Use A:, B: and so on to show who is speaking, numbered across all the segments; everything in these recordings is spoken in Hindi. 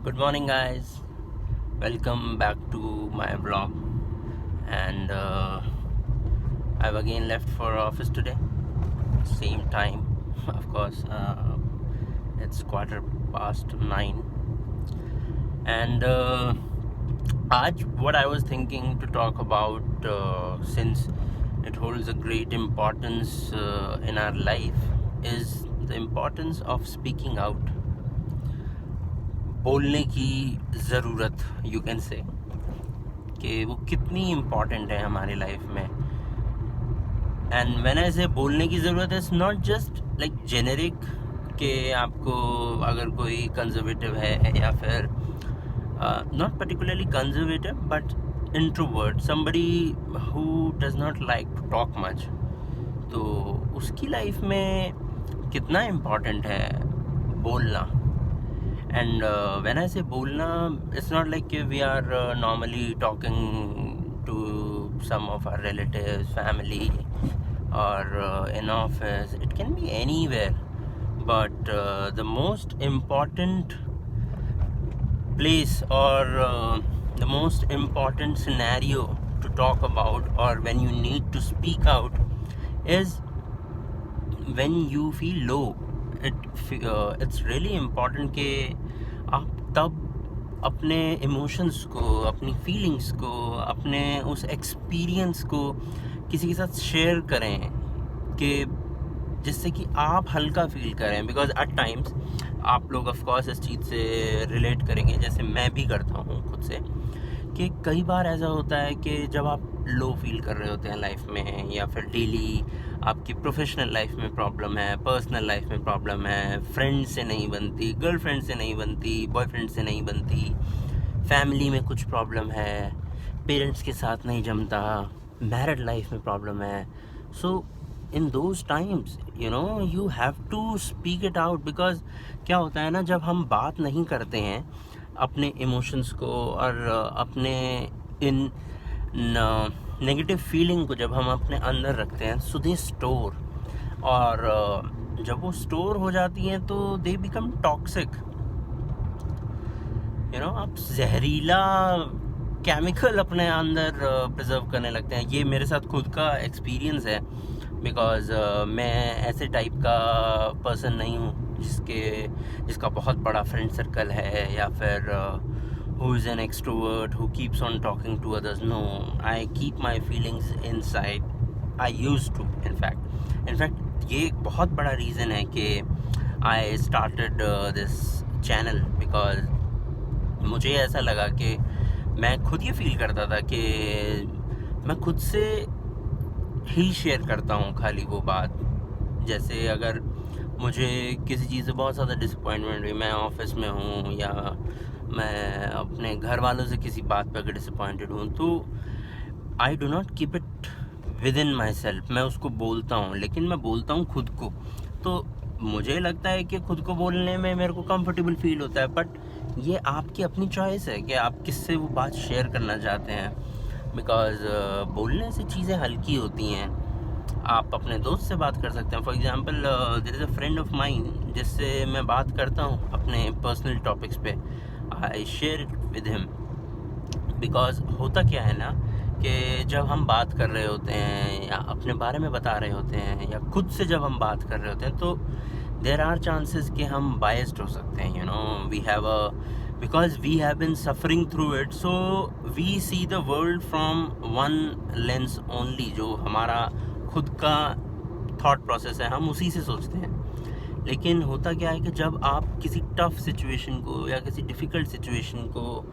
A: Good morning, guys. Welcome back to my vlog. And I've again left for office today. Same time, of course. It's 9:15. And Aj, what I was thinking to talk about, since it holds a great importance in our life, is the importance of speaking out. बोलने की ज़रूरत, यू कैन से, कि वो कितनी इम्पॉर्टेंट है हमारी लाइफ में. एंड व्हेन आई से बोलने की ज़रूरत is not just like generic कि आपको अगर कोई कंजर्वेटिव है या फिर not particularly conservative but introvert, somebody who does not like to talk much, तो उसकी लाइफ में कितना इम्पॉर्टेंट है बोलना. And when I say bolna, it's not like we are normally talking to some of our relatives, family, or in office. It can be anywhere. But the most important place or the most important scenario to talk about, or when you need to speak out, is when you feel low. It's really important कि आप तब अपने इमोशंस को, अपनी फीलिंग्स को, अपने उस एक्सपीरियंस को किसी के साथ शेयर करें कि जिससे कि आप हल्का फील करें. बिकॉज एट टाइम्स आप लोग ऑफ कोर्स इस चीज़ से रिलेट करेंगे, जैसे मैं भी करता हूँ खुद से, कि कई बार ऐसा होता है कि जब आप लो फील कर रहे होते हैं लाइफ में, या फिर डेली आपकी प्रोफेशनल लाइफ में प्रॉब्लम है, पर्सनल लाइफ में प्रॉब्लम है, फ्रेंड से नहीं बनती, गर्लफ्रेंड से नहीं बनती, बॉयफ्रेंड से नहीं बनती, फैमिली में कुछ प्रॉब्लम है, पेरेंट्स के साथ नहीं जमता, मैरिड लाइफ में प्रॉब्लम है. So in those times you have to speak it out. Because क्या होता है ना, जब हम बात नहीं करते हैं अपने इमोशंस को और अपने इन नेगेटिव फीलिंग को, जब हम अपने अंदर रखते हैं, सो दे स्टोर. और जब वो स्टोर हो जाती हैं तो दे बिकम टॉक्सिक. आप जहरीला केमिकल अपने अंदर प्रिजर्व करने लगते हैं. ये मेरे साथ खुद का एक्सपीरियंस है. बिकॉज मैं ऐसे टाइप का पर्सन नहीं हूँ जिसका बहुत बड़ा फ्रेंड सर्कल है, या फिर who is an extrovert who keeps on talking to others. No, I keep my feelings inside. I used to, in fact ये एक बहुत बड़ा रीज़न है कि I started this channel, because मुझे ऐसा लगा कि मैं खुद ये फील करता था कि मैं खुद से ही शेयर करता हूँ खाली वो बात. जैसे अगर मुझे किसी चीज़ से बहुत ज़्यादा डिसअपॉइंटमेंट हुई, मैं ऑफिस में हूँ या मैं अपने घर वालों से किसी बात पर अगर डिसअपॉइंटेड हूँ, तो I do not keep it with in my self. मैं उसको बोलता हूँ, लेकिन मैं बोलता हूँ खुद को. तो मुझे लगता है कि खुद को बोलने में मेरे को कंफर्टेबल फील होता है. बट ये आपकी अपनी चॉइस है कि आप किससे वो बात शेयर करना चाहते हैं. बिकॉज बोलने से चीज़ें हल्की होती हैं. आप अपने दोस्त से बात कर सकते हैं. For example, there is a friend of mine जिससे मैं बात करता हूँ अपने पर्सनल टॉपिक्स पे. I share it with him. Because होता क्या है ना, कि जब हम बात कर रहे होते हैं या अपने बारे में बता रहे होते हैं या खुद से जब हम बात कर रहे होते हैं, तो देयर आर चांसेस कि हम बायस्ड हो सकते हैं. We have because we have been suffering through it, so we see the world from one lens only. जो हमारा खुद का थॉट प्रोसेस है, हम उसी से सोचते हैं. लेकिन होता क्या है कि जब आप किसी टफ सिचुएशन को या किसी डिफ़िकल्ट सिचुएशन को,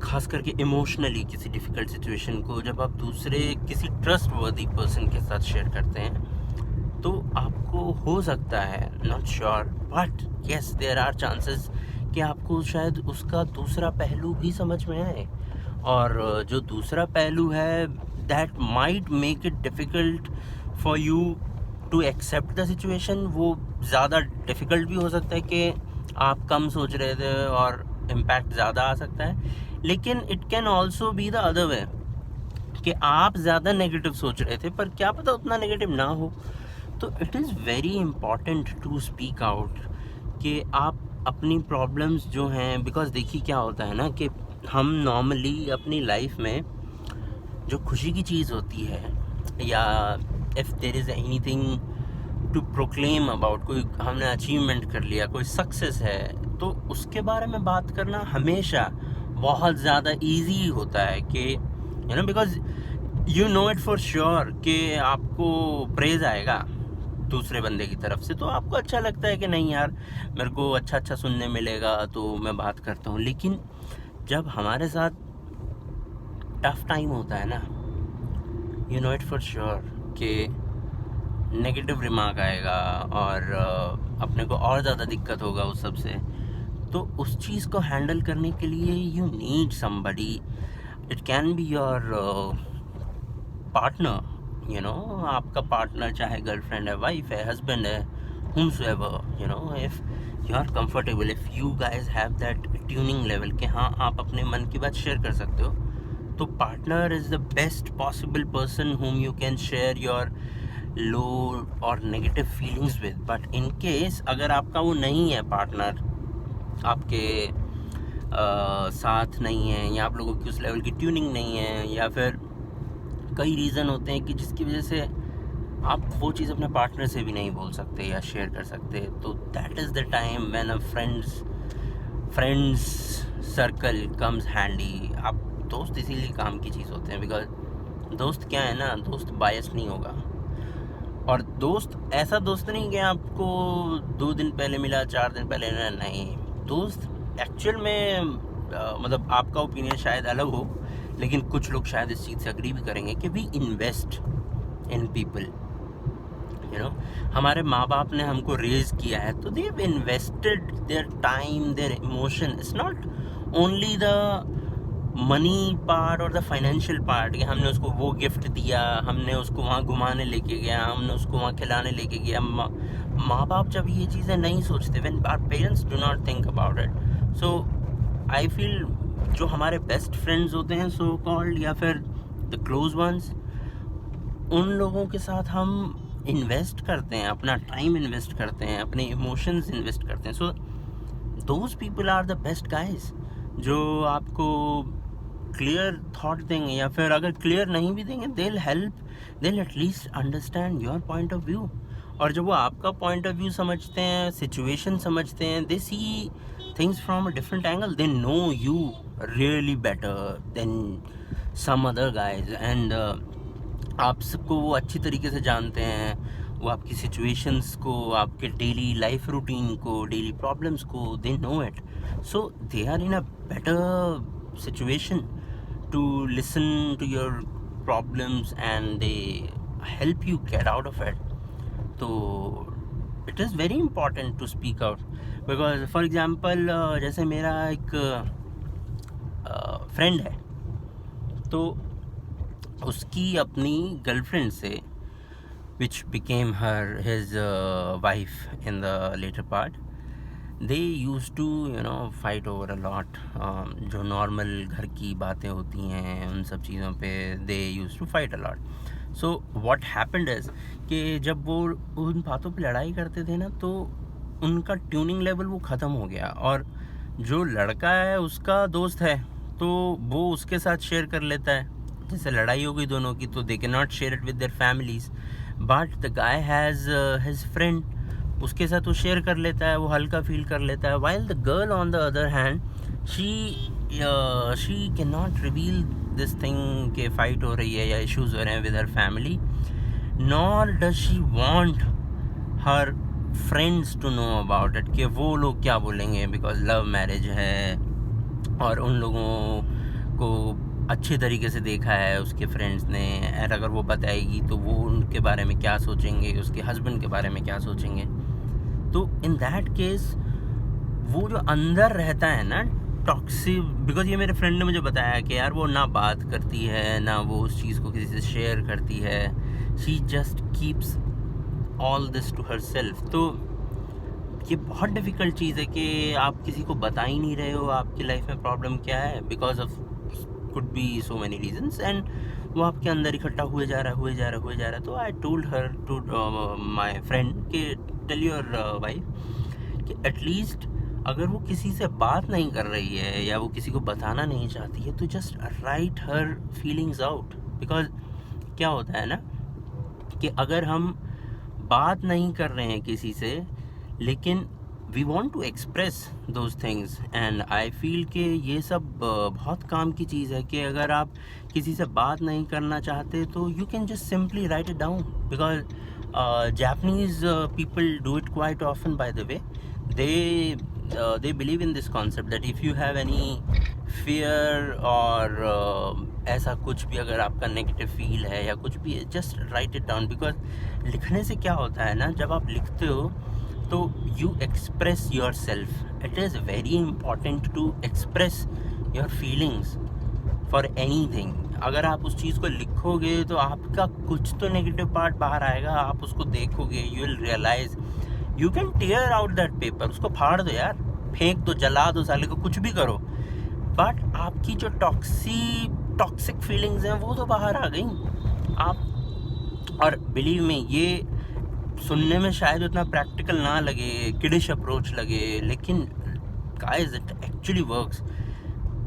A: खास करके इमोशनली किसी डिफ़िकल्ट सिचुएशन को, जब आप दूसरे किसी ट्रस्ट वर्दी पर्सन के साथ शेयर करते हैं, तो आपको हो सकता है, not sure, but yes there are chances कि आपको शायद उसका दूसरा पहलू भी समझ में आए. और जो दूसरा पहलू है, that might make it difficult for you to accept the situation. वो ज़्यादा डिफ़िकल्ट भी हो सकता है कि आप कम सोच रहे थे और इम्पैक्ट ज़्यादा आ सकता है. लेकिन it can also be the other way, कि आप ज़्यादा नेगेटिव सोच रहे थे पर क्या पता उतना नेगेटिव ना हो. तो it is very important to speak out कि आप अपनी प्रॉब्लम्स जो हैं, बिकॉज देखिए क्या होता है ना कि हम नॉर्मली अपनी लाइफ में जो खुशी की चीज़ होती है, या if there is anything to proclaim about, कोई हमने अचीवमेंट कर लिया, कोई सक्सेस है, तो उसके बारे में बात करना हमेशा बहुत ज़्यादा इजी होता है कि because you know it for sure कि आपको प्रेज आएगा दूसरे बंदे की तरफ से, तो आपको अच्छा लगता है कि नहीं यार मेरे को अच्छा अच्छा सुनने मिलेगा तो मैं बात करता हूँ। लेकिन जब हमारे साथ टफ टाइम होता है ना, you know it for sure कि नेगेटिव रिमार्क आएगा और अपने को और ज़्यादा दिक्कत होगा उस सब से। तो उस चीज़ को हैंडल करने के लिए you need somebody. It can be your partner, आपका पार्टनर, चाहे गर्लफ्रेंड है, वाइफ है, हस्बैंड है, whomsoever, if you are comfortable, if you guys have that tuning level कि हाँ आप अपने मन की बात शेयर कर सकते हो, तो partner is the best possible person whom you can share your low और negative feelings with. But in case अगर आपका वो नहीं है, पार्टनर आपके साथ नहीं है, या आप लोगों की उस लेवल की ट्यूनिंग नहीं है, या फिर कई रीज़न होते हैं कि जिसकी वजह से आप वो चीज़ अपने पार्टनर से भी नहीं बोल सकते या शेयर कर सकते, तो that is the time when a friends circle comes handy. आप दोस्त इसीलिए काम की चीज़ होते हैं, बिकॉज दोस्त क्या है ना, दोस्त बायस नहीं होगा। और दोस्त ऐसा दोस्त नहीं कि आपको 2 दिन पहले मिला, 4 दिन पहले मिला, नहीं। दोस्त एक्चुअल में मतलब आपका ओपिनियन शायद अलग हो, लेकिन कुछ लोग शायद इस चीज़ से अग्री भी करेंगे कि वी इन्वेस्ट इन पीपल। हमारे माँ बाप ने हमको रेज किया है, तो they have invested their time, there emotion. It's not only the money part और द फाइनेंशियल पार्ट कि हमने उसको वो गिफ्ट दिया, हमने उसको वहाँ घुमाने लेके गया, हमने उसको वहाँ खिलाने लेके गया। माँ बाप जब ये चीज़ें नहीं सोचते, when our parents do not think about it, so I feel जो हमारे बेस्ट फ्रेंड्स होते हैं सो कॉल्ड, या फिर द क्लोज वंस, उन लोगों के साथ हम इन्वेस्ट करते हैं, अपना टाइम इन्वेस्ट करते हैं, अपने इमोशंस इन्वेस्ट करते हैं। So those people are the best guys, जो आपको क्लियर थॉट देंगे, या फिर अगर क्लियर नहीं भी देंगे, they will help, they will at least understand your point of view. और जब वो आपका पॉइंट ऑफ व्यू समझते हैं, सिचुएशन समझते हैं, they see things from a different angle, they know you really better than some other guys, and आप सबको वो अच्छी तरीके से जानते हैं, वो आपकी सिचुएशंस को, आपके डेली लाइफ रूटीन को, डेली प्रॉब्लम्स को, they know it, so they are in a better situation to listen to your problems and they help you get out of it. तो it is very important to speak out, because for example जैसे मेरा एक फ्रेंड है, तो उसकी अपनी गर्लफ्रेंड से, which became his wife in the later part, they used to fight over a lot, जो नॉर्मल घर की बातें होती हैं उन सब चीज़ों पे they used to fight a lot. So what happened is कि जब वो उन बातों पे लड़ाई करते थे ना, तो उनका ट्यूनिंग लेवल वो ख़त्म हो गया, और जो लड़का है उसका दोस्त है तो वो उसके साथ शेयर कर लेता है। जैसे लड़ाई हो गई दोनों की, तो they can not share it with their families, but the guy has his friend, उसके साथ वो शेयर कर लेता है, वो हल्का फील कर लेता है। While the girl on the other hand, she can not reveal this thing के फाइट हो रही है या इश्यूज हो रहे हैं with her family, nor does she want her friends to know about it, कि वो लोग क्या बोलेंगे, बिकॉज लव मैरिज है और उन लोगों को अच्छे तरीके से देखा है उसके फ्रेंड्स ने, और अगर वो बताएगी तो वो उनके बारे में क्या सोचेंगे, उसके हस्बैंड के बारे में क्या सोचेंगे। तो इन दैट केस वो जो अंदर रहता है ना टॉक्सिक, बिकॉज ये मेरे फ्रेंड ने मुझे बताया कि यार वो ना बात करती है, ना वो उस चीज़ को किसी से शेयर करती है, she just keeps all this to herself. तो ये बहुत डिफ़िकल्ट चीज़ है कि आप किसी को बता ही नहीं रहे हो आपकी लाइफ में प्रॉब्लम क्या है, because of could be so many reasons, and वो आपके अंदर इकट्ठा हुए जा रहा है। तो I told her to my friend कि टेल योर वाइफ कि एटलीस्ट अगर वो किसी से बात नहीं कर रही है या वो किसी को बताना नहीं चाहती है, तो just right her feelings out. Because क्या होता है ना कि अगर हम बात नहीं कर रहे हैं किसी से, लेकिन we want to express those things, and I feel कि ये सब बहुत काम की चीज़ है कि अगर आप किसी से बात नहीं करना चाहते तो you can just simply write it down. Because Japanese people do it quite often, by the way. They believe in this concept that if you have any fear और ऐसा कुछ भी अगर आपका नेगेटिव फील है या कुछ भी है, just right it down. Because लिखने से क्या होता है ना, जब आप लिखते हो तो you express yourself. It is very important to express your feelings for anything. अगर आप उस चीज़ को लिखोगे तो आपका कुछ तो नेगेटिव पार्ट बाहर आएगा, आप उसको देखोगे, you will realise, you can tear out that paper, उसको फाड़ दो यार, फेंक दो, जला दो, साले को कुछ भी करो, बट आपकी जो टॉक्सिक फीलिंग्स हैं वो तो बाहर आ गई आप। और बिलीव में, ये सुनने में शायद उतना प्रैक्टिकल ना लगे, किडिश अप्रोच लगे, लेकिन गाइस इट एक्चुअली वर्क्स।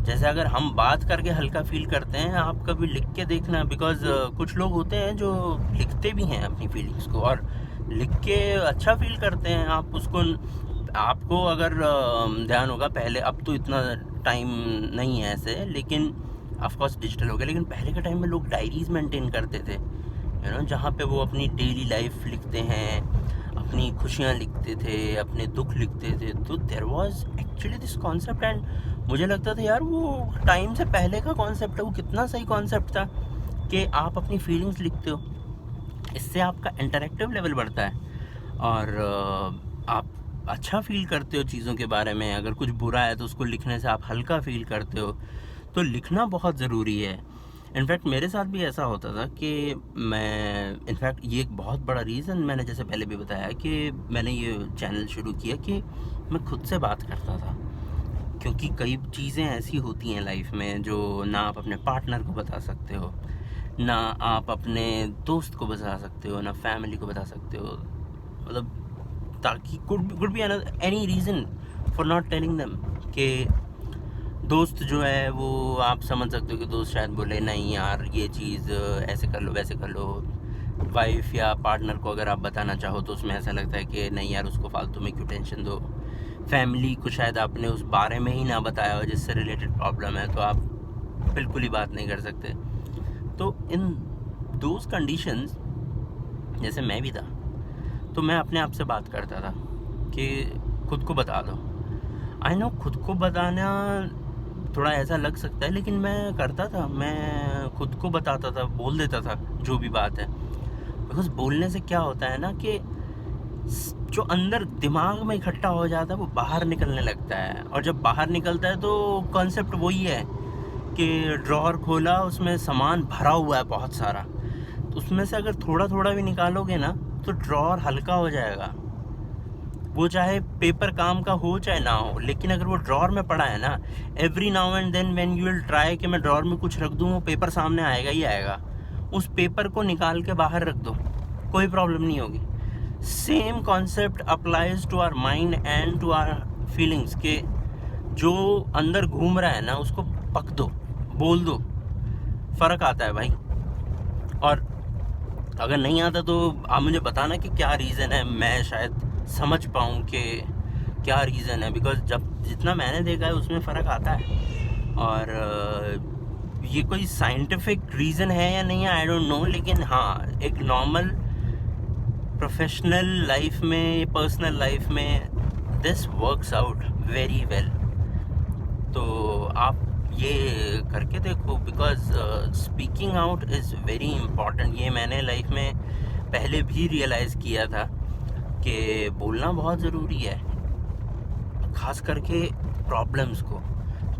A: जैसे अगर हम बात करके हल्का फील करते हैं, आप कभी लिख के देखना। बिकॉज कुछ लोग होते हैं जो लिखते भी हैं अपनी फीलिंग्स को और लिख के अच्छा फील करते हैं। आप उसको, आपको अगर ध्यान होगा, पहले, अब तो इतना टाइम नहीं है ऐसे, लेकिन ऑफकोर्स डिजिटल हो गया, लेकिन पहले के टाइम में लोग डायरीज मेंटेन करते थे, जहाँ पे वो अपनी डेली लाइफ लिखते हैं, अपनी खुशियाँ लिखते थे, अपने दुख लिखते थे। तो there was actually this concept, and मुझे लगता था यार वो टाइम से पहले का कॉन्सेप्ट है, वो कितना सही कॉन्सेप्ट था कि आप अपनी फीलिंग्स लिखते हो। इससे आपका इंटरेक्टिव लेवल बढ़ता है और आप अच्छा फील करते हो चीज़ों के बारे में। अगर कुछ बुरा है तो उसको लिखने से आप हल्का फील करते हो। तो लिखना बहुत ज़रूरी है। इनफैक्ट मेरे साथ भी ऐसा होता था कि मैं, इनफैक्ट ये एक बहुत बड़ा रीज़न, मैंने जैसे पहले भी बताया कि मैंने ये चैनल शुरू किया कि मैं खुद से बात करता था। क्योंकि कई चीज़ें ऐसी होती हैं लाइफ में जो ना आप अपने पार्टनर को बता सकते हो, ना आप अपने दोस्त को बता सकते हो, ना फैमिली को बता सकते हो। मतलब ताकि could be any reason for not telling them. कि दोस्त जो है वो आप समझ सकते हो कि दोस्त शायद बोले नहीं यार ये चीज़ ऐसे कर लो, वैसे कर लो। वाइफ या पार्टनर को अगर आप बताना चाहो तो उसमें ऐसा लगता है कि नहीं यार, उसको फालतू में क्यों टेंशन दो। फैमिली को शायद आपने उस बारे में ही ना बताया हो जिससे रिलेटेड प्रॉब्लम है, तो आप बिल्कुल ही बात नहीं कर सकते। तो इन दोज कंडीशंस, जैसे मैं भी था, तो मैं अपने आप से बात करता था कि खुद को बता दो। आई नो खुद को बताना थोड़ा ऐसा लग सकता है, लेकिन मैं करता था, मैं खुद को बताता था, बोल देता था जो भी बात है। बिकॉज बोलने से क्या होता है ना कि जो अंदर दिमाग में इकट्ठा हो जाता है वो बाहर निकलने लगता है, और जब बाहर निकलता है तो कॉन्सेप्ट वही है कि ड्रॉअर खोला, उसमें सामान भरा हुआ है बहुत सारा, तो उसमें से अगर थोड़ा थोड़ा भी निकालोगे ना तो ड्रॉअर हल्का हो जाएगा। वो चाहे पेपर काम का हो चाहे ना हो, लेकिन अगर वो ड्रॉअर में पड़ा है ना, every now and then when you will try कि मैं ड्रॉअर में कुछ रख दूँ, वो पेपर सामने आएगा ही आएगा। उस पेपर को निकाल के बाहर रख दो, कोई प्रॉब्लम नहीं होगी। Same concept applies to our mind and to our feelings के जो अंदर घूम रहा है ना उसको पक दो, बोल दो, फ़र्क आता है भाई। और अगर नहीं आता तो आप मुझे बताना कि क्या रीज़न है, मैं शायद समझ पाऊँ कि क्या रीज़न है। बिकॉज जब जितना मैंने देखा है उसमें फ़र्क आता है। और ये कोई साइंटिफिक रीज़न है या नहीं है आई डोंट नो, लेकिन हाँ एक नॉर्मल प्रोफेशनल लाइफ में, पर्सनल लाइफ में this works out very well. तो आप ये करके देखो, because speaking out is very important. ये मैंने लाइफ में पहले भी रियलाइज़ किया था कि बोलना बहुत ज़रूरी है, ख़ास करके प्रॉब्लम्स को।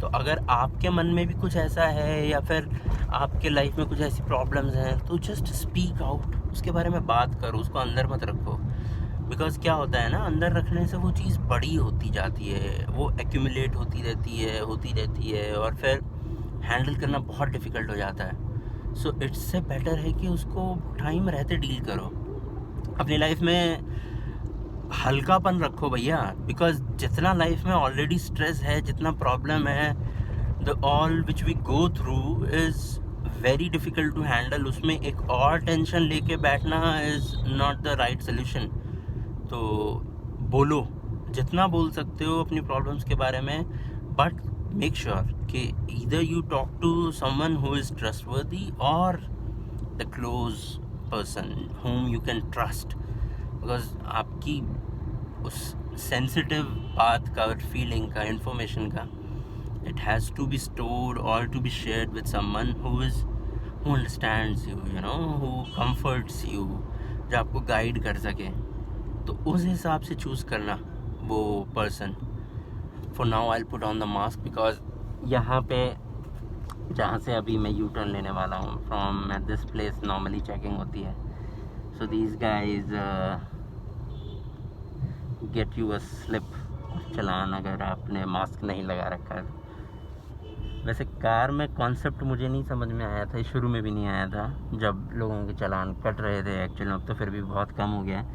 A: तो अगर आपके मन में भी कुछ ऐसा है या फिर आपके लाइफ में कुछ ऐसी प्रॉब्लम्स हैं तो जस्ट स्पीक आउट, उसके बारे में बात करो, उसको अंदर मत रखो। बिकॉज़ क्या होता है ना, अंदर रखने से वो चीज़ बड़ी होती जाती है, वो एक्यूमुलेट होती रहती है और फिर हैंडल करना बहुत डिफ़िकल्ट हो जाता है। सो इट्स से बेटर है कि उसको टाइम रहते डील करो। अपनी लाइफ में हल्कापन रखो भैया, बिकॉज जितना लाइफ में ऑलरेडी स्ट्रेस है, जितना प्रॉब्लम है, the all which we go through is very difficult to handle. उसमें एक और टेंशन लेके बैठना is not the right solution. तो बोलो, जितना बोल सकते हो अपनी प्रॉब्लम्स के बारे में, बट मेक श्योर कि either you talk to someone who is trustworthy और the close person whom you can trust, because आपकी उस सेंसिटिव बात का और फीलिंग का, इंफॉर्मेशन का, it has to be stored or to be shared with someone who understands you, you know, who comforts you, जो आपको गाइड कर सके। तो उस हिसाब से चूज़ करना वो person. For now I put on the mask, because यहाँ पे जहाँ से अभी मैं यू टर्न लेने वाला हूँ, from this place normally checking होती है। So these guys get you a slip challan अगर आपने मास्क नहीं लगा रखा है। वैसे कार में कॉन्सेप्ट मुझे नहीं समझ में आया था, शुरू में भी नहीं आया था जब लोगों के चालान कट रहे थे एक्चुअली। अब तो फिर भी बहुत कम हो गया है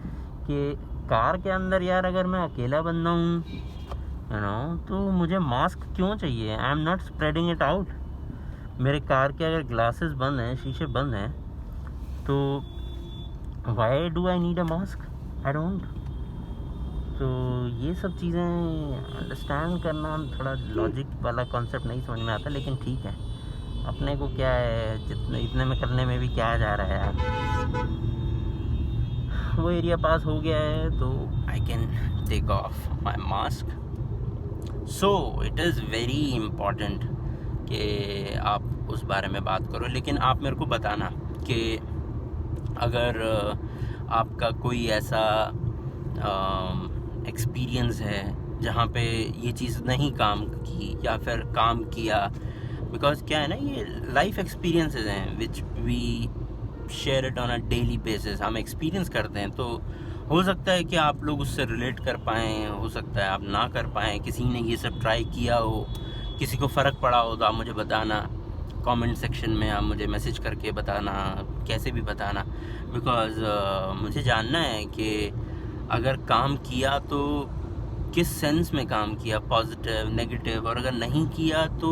A: कि कार के अंदर यार अगर मैं अकेला बंदा हूँ, यू नो, तो मुझे मास्क क्यों चाहिए? I am not spreading it out. मेरे कार के अगर ग्लासेस बंद हैं, शीशे बंद हैं, तो why do I need a mask? I don't. तो ये सब चीज़ें अंडरस्टैंड करना थोड़ा लॉजिक वाला कॉन्सेप्ट नहीं समझ में आता, लेकिन ठीक है, अपने को क्या है, जितने इतने में करने में भी क्या जा रहा है यार। वो एरिया पास हो गया है तो I can take off my mask. So it is very important कि आप उस बारे में बात करो, लेकिन आप मेरे को बताना कि अगर आपका कोई ऐसा एक्सपीरियंस है जहाँ पे ये चीज़ नहीं काम की या फिर काम किया। बिकॉज क्या है ना, ये लाइफ एक्सपीरियंसेस हैं which we share it on a daily basis. हम एक्सपीरियंस करते हैं, तो हो सकता है कि आप लोग उससे रिलेट कर पाएँ, हो सकता है आप ना कर पाएँ। किसी ने ये सब ट्राई किया हो, किसी को फ़र्क पड़ा हो, तो आप मुझे बताना कमेंट सेक्शन में, आप मुझे मैसेज करके बताना, कैसे भी बताना। बिकॉज मुझे जानना है कि अगर काम किया तो किस सेंस में काम किया, पॉजिटिव, नेगेटिव, और अगर नहीं किया तो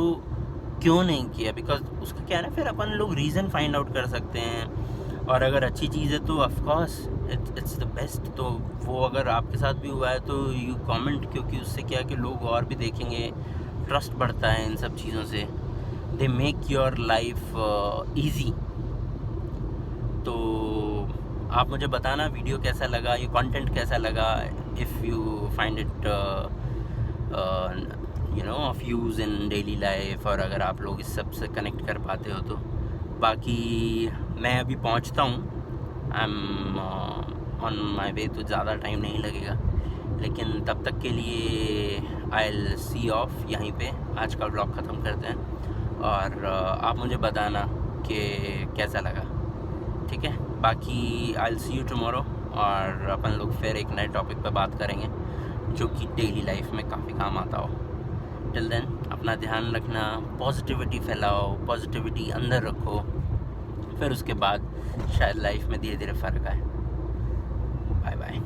A: क्यों नहीं किया। बिकॉज उसका क्या है ना, फिर अपन लोग रीज़न फाइंड आउट कर सकते हैं। और अगर अच्छी चीज़ है तो ऑफकोर्स इट्स द बेस्ट। तो वो अगर आपके साथ भी हुआ है तो यू कमेंट, क्योंकि उससे क्या है कि लोग और भी देखेंगे, ट्रस्ट बढ़ता है इन सब चीज़ों से। They make your life easy. तो आप मुझे बताना वीडियो कैसा लगा, ये कंटेंट कैसा लगा, if you find it you know of use in daily life, और अगर आप लोग इस सब से कनेक्ट कर पाते हो तो। बाकी मैं अभी पहुंचता हूँ, आई एम ऑन माई वे, तो ज़्यादा टाइम नहीं लगेगा, लेकिन तब तक के लिए आई विल सी ऑफ यहीं पे। आज का व्लॉग ख़त्म करते हैं, और आप मुझे बताना कि कैसा लगा, ठीक है। बाकी I will see you tomorrow, और अपन लोग फिर एक नए टॉपिक पे बात करेंगे जो कि डेली लाइफ में काफ़ी काम आता हो। टिल देन अपना ध्यान रखना, पॉजिटिविटी फैलाओ, पॉजिटिविटी अंदर रखो, फिर उसके बाद शायद लाइफ में धीरे धीरे फ़र्क आए। Bye bye.